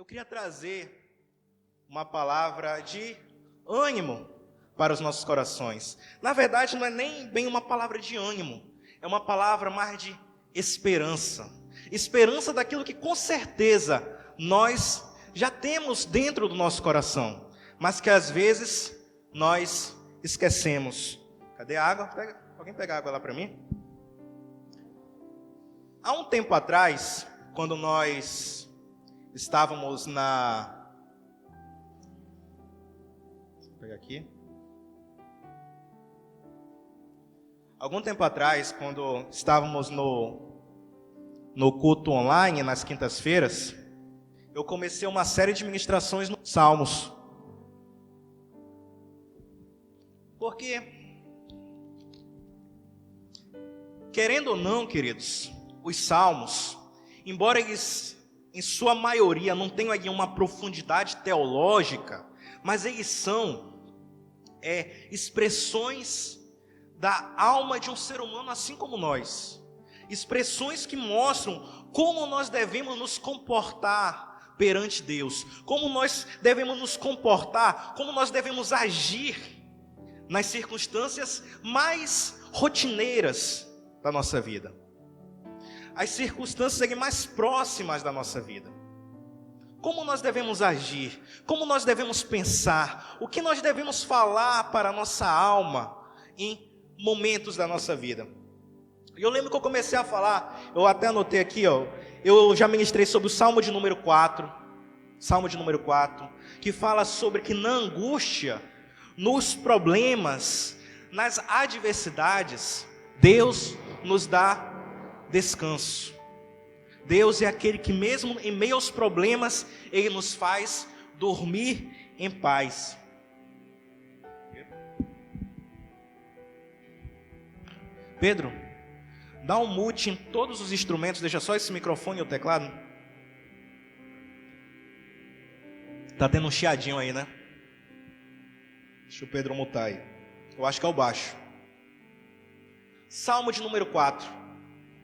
Eu queria trazer uma palavra de ânimo para os nossos corações. Na verdade, não é nem bem uma palavra de ânimo, é uma palavra mais de esperança. Esperança daquilo que com certeza nós já temos dentro do nosso coração, mas que às vezes nós esquecemos. Cadê a água? Alguém pega água lá para mim? Há um tempo atrás, quando nós estávamos Vou pegar aqui. Algum tempo atrás, quando estávamos no culto online, nas quintas-feiras, eu comecei uma série de ministrações nos Salmos. Porque, querendo ou não, queridos, os Salmos, embora eles, em sua maioria, não tenham aí uma profundidade teológica, mas eles são expressões da alma de um ser humano, assim como nós. Expressões que mostram como nós devemos nos comportar perante Deus, como nós devemos nos comportar, como nós devemos agir nas circunstâncias mais rotineiras da nossa vida, as circunstâncias mais próximas da nossa vida. Como nós devemos agir, como nós devemos pensar, o que nós devemos falar para a nossa alma em momentos da nossa vida. E eu lembro que eu comecei a falar, eu até anotei aqui, eu já ministrei sobre o Salmo de número 4, que fala sobre que na angústia, nos problemas, nas adversidades, Deus nos dá descanso. Deus é aquele que mesmo em meio aos problemas, Ele nos faz dormir em paz. Pedro, dá um mute em todos os instrumentos, deixa só esse microfone e o teclado. Tá tendo um chiadinho aí, né? Deixa o Pedro mutar aí. Eu acho que é o baixo. Salmo de número 4.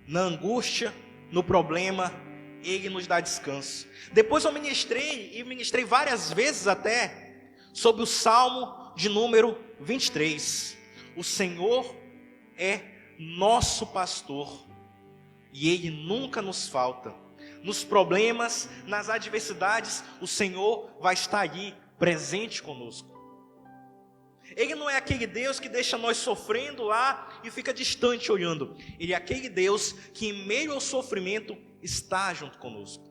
Na angústia, no problema, Ele nos dá descanso. Depois eu ministrei várias vezes até sobre o Salmo de número 23. O Senhor é nosso pastor e Ele nunca nos falta. Nos problemas, nas adversidades, o Senhor vai estar ali presente conosco. Ele não é aquele Deus que deixa nós sofrendo lá e fica distante olhando. Ele é aquele Deus que em meio ao sofrimento está junto conosco.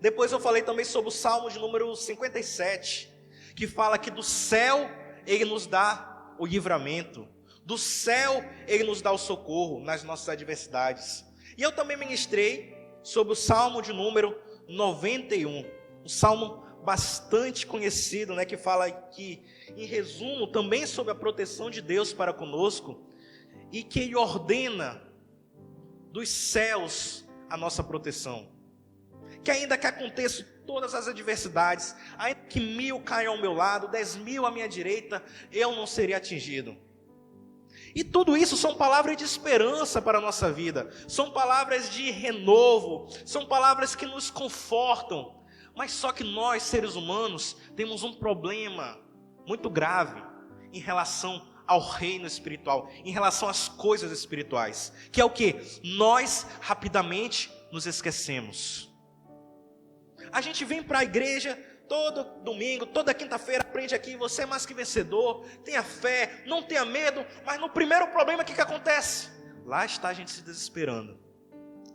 Depois eu falei também sobre o Salmo de número 57, que fala que do céu Ele nos dá o livramento. Do céu Ele nos dá o socorro nas nossas adversidades. E eu também ministrei sobre o Salmo de número 91, um salmo bastante conhecido, que fala que, em resumo, também sobre a proteção de Deus para conosco, e que Ele ordena dos céus a nossa proteção. Que ainda que aconteçam todas as adversidades, ainda que 1000 caiam ao meu lado, 10.000 à minha direita, eu não serei atingido. E tudo isso são palavras de esperança para a nossa vida, são palavras de renovo, são palavras que nos confortam. Mas só que nós, seres humanos, temos um problema muito grave em relação ao reino espiritual, em relação às coisas espirituais, que é o que? Nós rapidamente nos esquecemos. A gente vem para a igreja todo domingo, toda quinta-feira, aprende aqui, você é mais que vencedor, tenha fé, não tenha medo, mas no primeiro problema, o que acontece? Lá está a gente se desesperando,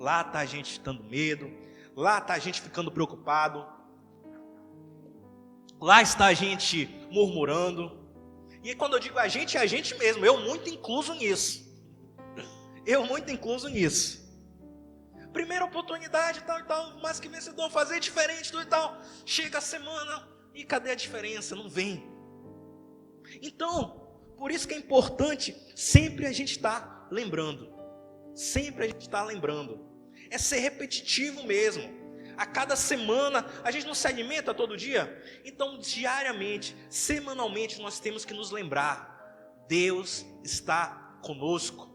lá está a gente dando medo, lá está a gente ficando preocupado, lá está a gente murmurando. E quando eu digo a gente, é a gente mesmo, eu muito incluso nisso. Primeira oportunidade, tal e tal, mais que vencedor, fazer diferente, tudo e tal. Chega a semana e cadê a diferença? Não vem. Então, por isso que é importante sempre a gente estar lembrando. É ser repetitivo mesmo. A cada semana, a gente não se alimenta todo dia? Então, diariamente, semanalmente, nós temos que nos lembrar: Deus está conosco.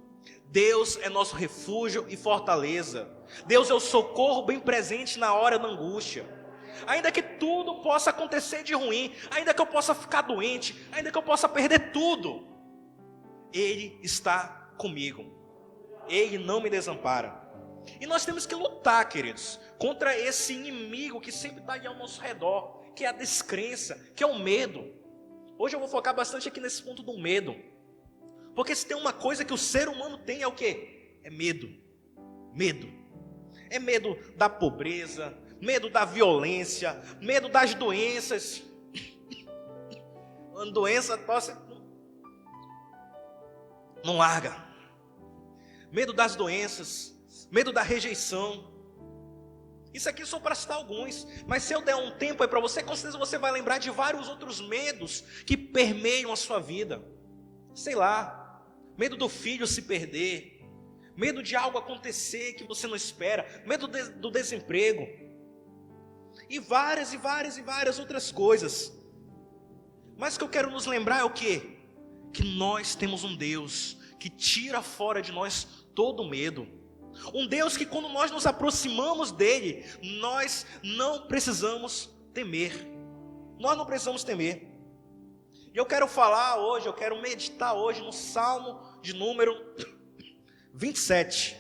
Deus é nosso refúgio e fortaleza. Deus é o socorro bem presente na hora da angústia. ainda que tudo possa acontecer de ruim, ainda que eu possa ficar doente, ainda que eu possa perder tudo, Ele está comigo, Ele não me desampara. E nós temos que lutar, queridos, contra esse inimigo que sempre está aí ao nosso redor, que é a descrença, que é o medo. Hoje eu vou focar bastante aqui nesse ponto do medo, porque se tem uma coisa que o ser humano tem, é o quê? É medo. Medo. É medo da pobreza, medo da violência, medo das doenças. Uma doença tosse, não larga. Medo das doenças, medo da rejeição. Isso aqui só para citar alguns, mas se eu der um tempo aí para você, com certeza você vai lembrar de vários outros medos que permeiam a sua vida. Sei lá, medo do filho se perder, medo de algo acontecer que você não espera, medo do desemprego, e várias outras coisas. Mas o que eu quero nos lembrar é o quê? Que nós temos um Deus que tira fora de nós todo medo. Um Deus que quando nós nos aproximamos dele, nós não precisamos temer. Nós não precisamos temer. E eu quero falar hoje, eu quero meditar hoje no Salmo de número 27.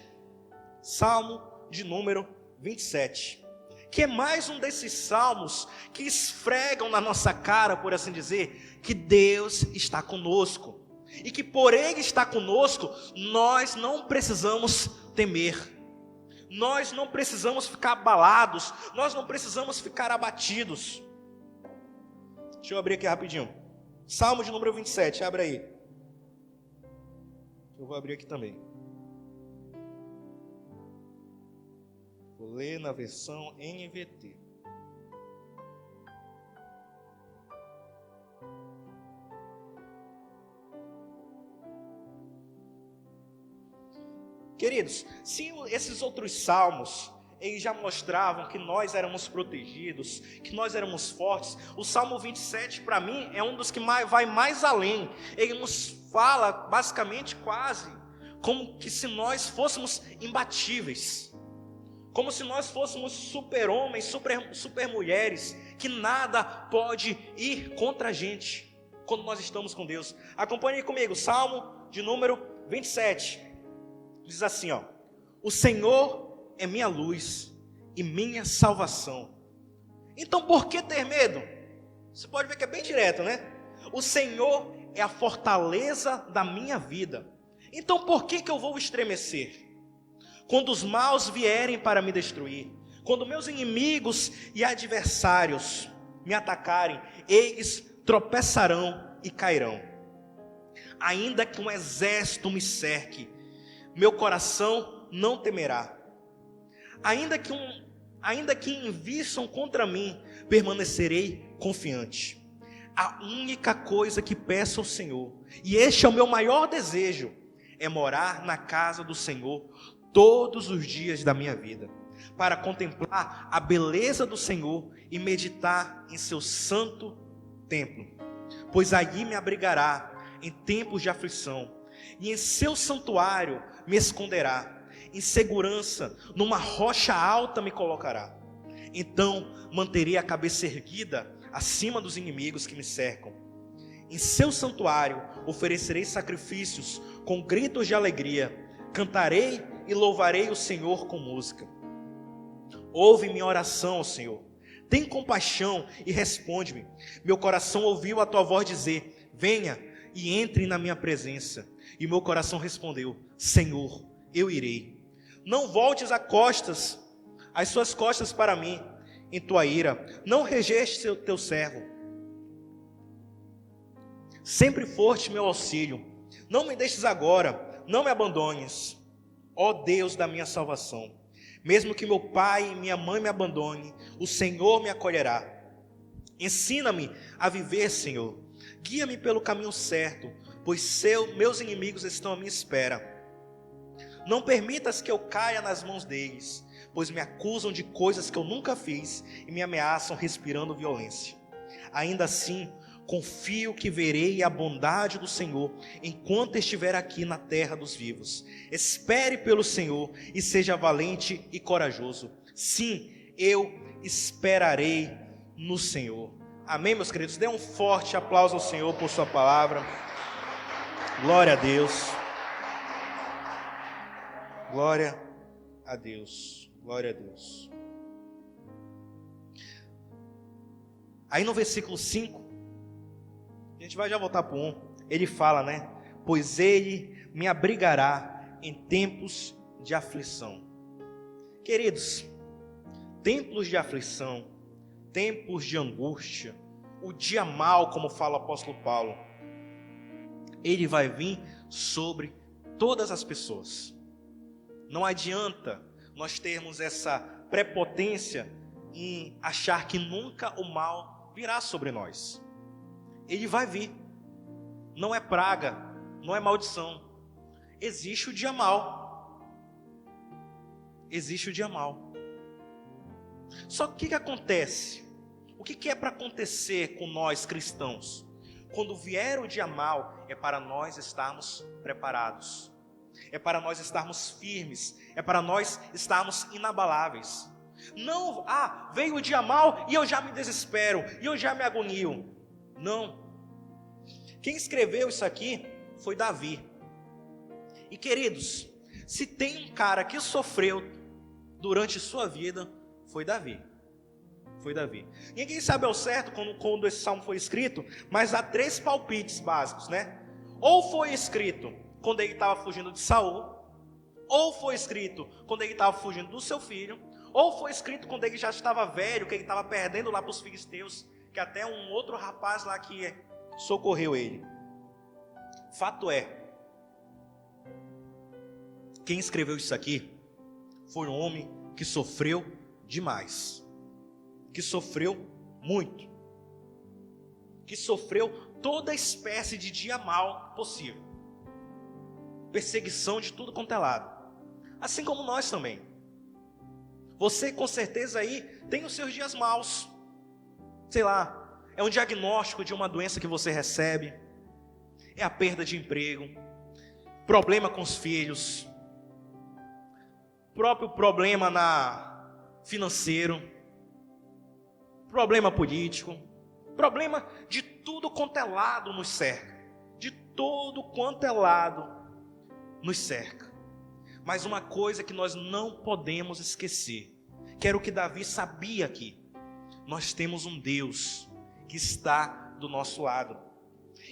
Salmo de número 27. Que é mais um desses salmos que esfregam na nossa cara, por assim dizer, que Deus está conosco. E que por Ele estar conosco, nós não precisamos temer. Nós não precisamos ficar abalados. Nós não precisamos ficar abatidos. Deixa eu abrir aqui rapidinho. Salmo de número 27, abre aí. Eu vou abrir aqui também. Vou ler na versão NVT. Queridos, se esses outros salmos, eles já mostravam que nós éramos protegidos, que nós éramos fortes, o Salmo 27 para mim é um dos que vai mais além. Ele nos fala basicamente quase como que se nós fôssemos imbatíveis, como se nós fôssemos super-homens, super-mulheres, que nada pode ir contra a gente quando nós estamos com Deus. Acompanhe comigo, Salmo de número 27. Diz assim, ó: o Senhor é minha luz e minha salvação. Então por que ter medo? Você pode ver que é bem direto, né? O Senhor é a fortaleza da minha vida. Então por que eu vou estremecer? Quando os maus vierem para me destruir, quando meus inimigos e adversários me atacarem, eles tropeçarão e cairão. Ainda que um exército me cerque, meu coração não temerá. Ainda que invistam contra mim, permanecerei confiante. A única coisa que peço ao Senhor, e este é o meu maior desejo, é morar na casa do Senhor todos os dias da minha vida, para contemplar a beleza do Senhor e meditar em seu santo templo. Pois allí me abrigará em tempos de aflição, e em seu santuário me esconderá. Em segurança, numa rocha alta me colocará. Então manterei a cabeça erguida acima dos inimigos que me cercam. Em seu santuário oferecerei sacrifícios com gritos de alegria. Cantarei e louvarei o Senhor com música. Ouve minha oração, Senhor. Tem compaixão e responde-me. Meu coração ouviu a tua voz dizer: venha e entre na minha presença. E meu coração respondeu: Senhor, eu irei. Não voltes as suas costas para mim em tua ira. Não rejeite teu servo. Sempre foste meu auxílio. Não me deixes agora, não me abandones, ó Deus da minha salvação. Mesmo que meu pai e minha mãe me abandonem, o Senhor me acolherá. Ensina-me a viver, Senhor. Guia-me pelo caminho certo, pois meus inimigos estão à minha espera. Não permitas que eu caia nas mãos deles, pois me acusam de coisas que eu nunca fiz e me ameaçam respirando violência. Ainda assim, confio que verei a bondade do Senhor enquanto estiver aqui na terra dos vivos. Espere pelo Senhor e seja valente e corajoso. Sim, eu esperarei no Senhor. Amém, meus queridos? Dê um forte aplauso ao Senhor por sua palavra. Glória a Deus. Glória a Deus. Glória a Deus. Aí no versículo 5, a gente vai já voltar para o 1, ele fala, né? Pois ele me abrigará em tempos de aflição. Queridos, tempos de aflição, tempos de angústia, o dia mau, como fala o apóstolo Paulo, ele vai vir sobre todas as pessoas. Não adianta nós termos essa prepotência em achar que nunca o mal virá sobre nós. Ele vai vir. Não é praga, não é maldição. Existe o dia mau. Existe o dia mau. Só que o que acontece? O que é para acontecer com nós cristãos? Quando vier o dia mau, é para nós estarmos preparados. É para nós estarmos firmes. É para nós estarmos inabaláveis. Não, veio o dia mau e eu já me desespero, e eu já me agonio. Não. Quem escreveu isso aqui foi Davi. E queridos, se tem um cara que sofreu durante sua vida, foi Davi. Foi Davi. Ninguém sabe ao certo quando esse salmo foi escrito, mas há 3 palpites básicos, né? Ou foi escrito quando ele estava fugindo de Saul, ou foi escrito quando ele estava fugindo do seu filho, ou foi escrito quando ele já estava velho, que ele estava perdendo lá para os filisteus, que até um outro rapaz lá que socorreu ele. Fato é, quem escreveu isso aqui foi um homem que sofreu demais, que sofreu muito, que sofreu toda espécie de dia mal possível, perseguição de tudo quanto é lado, assim como nós também. Você com certeza aí tem os seus dias maus, sei lá, é um diagnóstico de uma doença que você recebe, é a perda de emprego, problema com os filhos, próprio problema financeiro, problema político, problema de tudo quanto é lado nos cerca, de todo quanto é lado nos cerca. Mas uma coisa que nós não podemos esquecer, que era o que Davi sabia aqui: nós temos um Deus que está do nosso lado,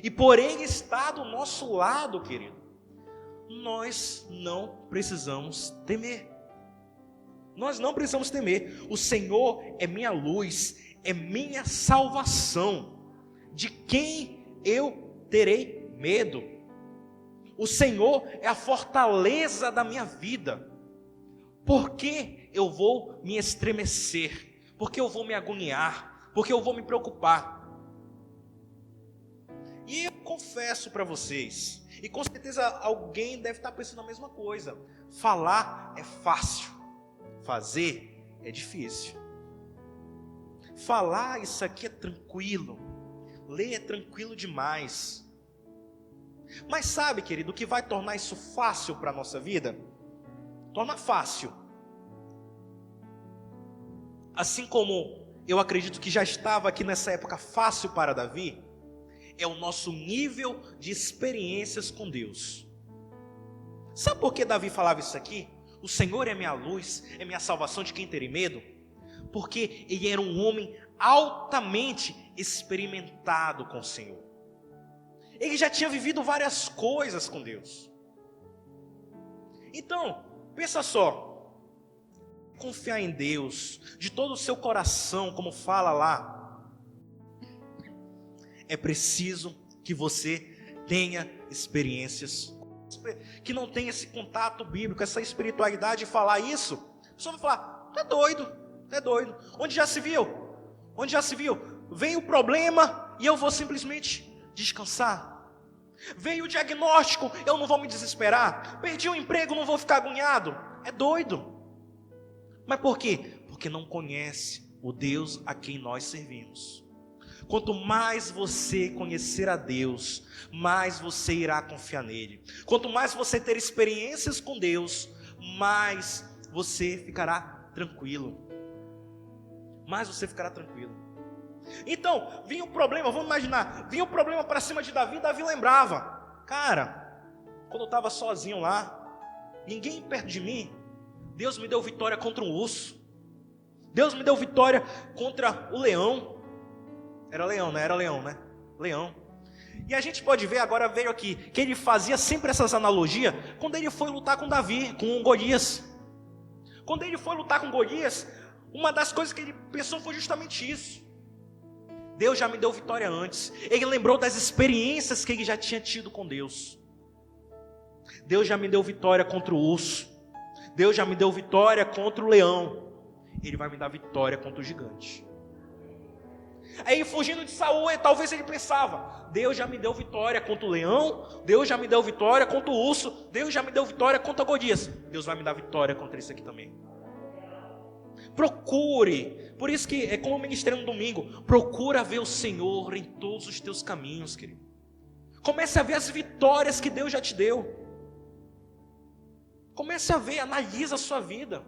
e por Ele estar do nosso lado, querido, nós não precisamos temer. Nós não precisamos temer. O Senhor é minha luz, é minha salvação. De quem eu terei medo? O Senhor é a fortaleza da minha vida. Por que eu vou me estremecer? Por que eu vou me agoniar? Por que eu vou me preocupar? E eu confesso para vocês, e com certeza alguém deve estar pensando a mesma coisa: falar é fácil, fazer é difícil. Falar isso aqui é tranquilo, ler é tranquilo demais. Mas sabe, querido, o que vai tornar isso fácil para a nossa vida? Torna fácil. Assim como eu acredito que já estava aqui nessa época fácil para Davi, é o nosso nível de experiências com Deus. Sabe por que Davi falava isso aqui? O Senhor é minha luz, é minha salvação, de quem terei medo? Porque ele era um homem altamente experimentado com o Senhor. Ele já tinha vivido várias coisas com Deus. Então, pensa só, confiar em Deus de todo o seu coração, como fala lá, é preciso que você tenha experiências, que não tenha esse contato bíblico, essa espiritualidade. E falar isso, a pessoa vai falar: tu é doido, onde já se viu? Vem o problema e eu vou simplesmente descansar. Veio o diagnóstico, eu não vou me desesperar. Perdi o emprego, não vou ficar agoniado. É doido. Mas por quê? Porque não conhece o Deus a quem nós servimos. Quanto mais você conhecer a Deus, mais você irá confiar nele. Quanto mais você ter experiências com Deus, mais você ficará tranquilo. mais você ficará tranquilo. Então, vinha o problema, vamos imaginar, vinha o problema para cima de Davi, Davi lembrava, cara, quando eu estava sozinho lá, ninguém perto de mim, Deus me deu vitória contra um urso, Deus me deu vitória contra o leão, era leão, né? Leão. E a gente pode ver, agora veio aqui, que ele fazia sempre essas analogias, quando ele foi lutar com Davi, com Golias. Quando ele foi lutar com Golias, uma das coisas que ele pensou foi justamente isso. Deus já me deu vitória antes. Ele lembrou das experiências que ele já tinha tido com Deus. Deus já me deu vitória contra o urso. Deus já me deu vitória contra o leão. Ele vai me dar vitória contra o gigante. Aí fugindo de Saul, talvez ele pensava, Deus já me deu vitória contra o leão, Deus já me deu vitória contra o urso, Deus já me deu vitória contra Golias, Deus vai me dar vitória contra isso aqui também. Procure, por isso que é como eu ministrei no domingo, procura ver o Senhor em todos os teus caminhos, querido. Comece a ver as vitórias que Deus já te deu. Comece a ver, analisa a sua vida.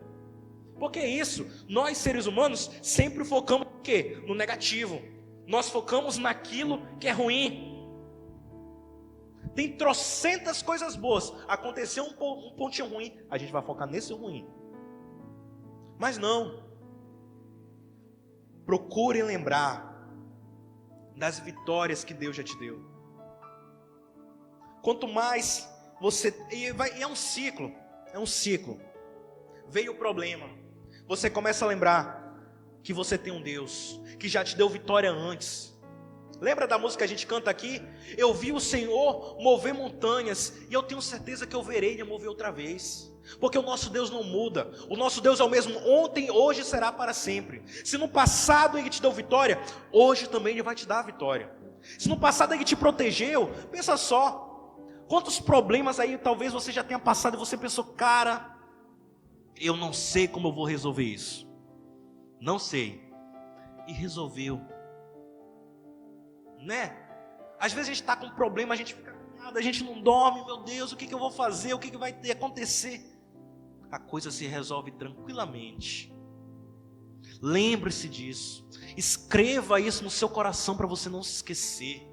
Porque é isso, nós seres humanos sempre focamos no quê? No negativo. Nós focamos naquilo que é ruim. Tem trocentas coisas boas. Aconteceu um pontinho ruim, a gente vai focar nesse ruim. Mas não. Procure lembrar das vitórias que Deus já te deu. Quanto mais você... é um ciclo. Veio o problema. Você começa a lembrar que você tem um Deus que já te deu vitória antes. Lembra da música que a gente canta aqui? Eu vi o Senhor mover montanhas e eu tenho certeza que eu verei Ele mover outra vez. Porque o nosso Deus não muda. O nosso Deus é o mesmo ontem, hoje e será para sempre. Se no passado Ele te deu vitória, hoje também Ele vai te dar a vitória. Se no passado Ele te protegeu, pensa só. Quantos problemas aí talvez você já tenha passado e você pensou, cara, eu não sei como eu vou resolver isso. Não sei. E resolveu. Né? Às vezes a gente está com um problema, a gente fica cansado, a gente não dorme, meu Deus, o que eu vou fazer? O que vai acontecer? A coisa se resolve tranquilamente. Lembre-se disso. Escreva isso no seu coração para você não se esquecer.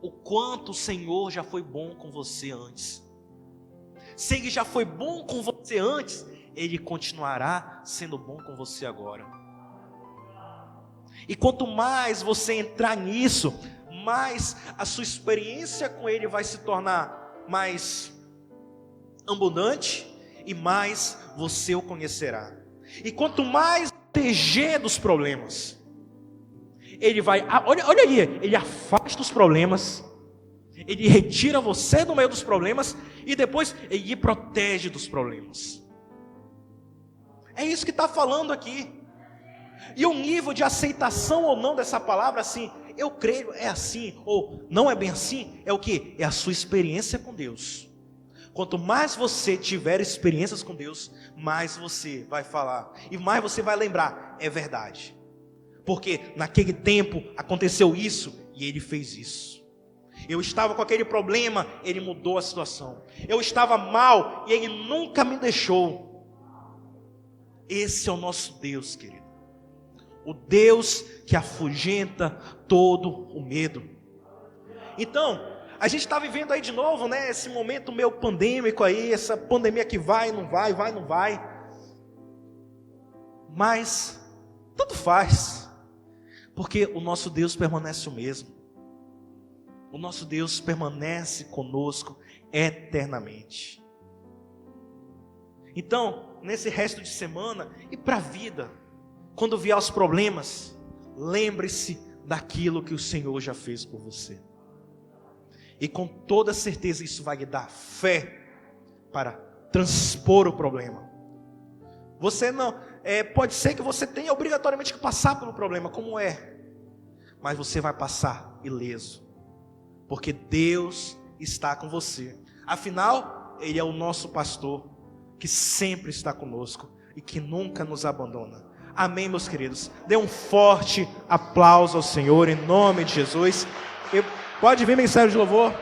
O quanto o Senhor já foi bom com você antes. Se Ele já foi bom com você antes, Ele continuará sendo bom com você agora. E quanto mais você entrar nisso, mais a sua experiência com Ele vai se tornar mais abundante e mais você o conhecerá. E quanto mais proteger dos problemas, Ele vai, olha aí, Ele afasta os problemas, Ele retira você do meio dos problemas e depois Ele protege dos problemas. É isso que está falando aqui. E o nível de aceitação ou não dessa palavra, assim, eu creio, é assim, ou não é bem assim, é o que? É a sua experiência com Deus. Quanto mais você tiver experiências com Deus, mais você vai falar, e mais você vai lembrar, é verdade. Porque naquele tempo aconteceu isso, e Ele fez isso. Eu estava com aquele problema, Ele mudou a situação. Eu estava mal, e Ele nunca me deixou. Esse é o nosso Deus, querido. O Deus que afugenta todo o medo. Então, a gente está vivendo aí de novo, né? Esse momento meio pandêmico aí, essa pandemia que vai, não vai. Mas, tanto faz. Porque o nosso Deus permanece o mesmo. O nosso Deus permanece conosco eternamente. Então, nesse resto de semana e para a vida, quando vier os problemas, lembre-se daquilo que o Senhor já fez por você. E com toda certeza isso vai lhe dar fé para transpor o problema. Você não, pode ser que você tenha obrigatoriamente que passar pelo problema, como é. Mas você vai passar ileso. Porque Deus está com você. Afinal, Ele é o nosso pastor, que sempre está conosco e que nunca nos abandona. Amém, meus queridos. Dê um forte aplauso ao Senhor em nome de Jesus. Pode vir mensagem de louvor.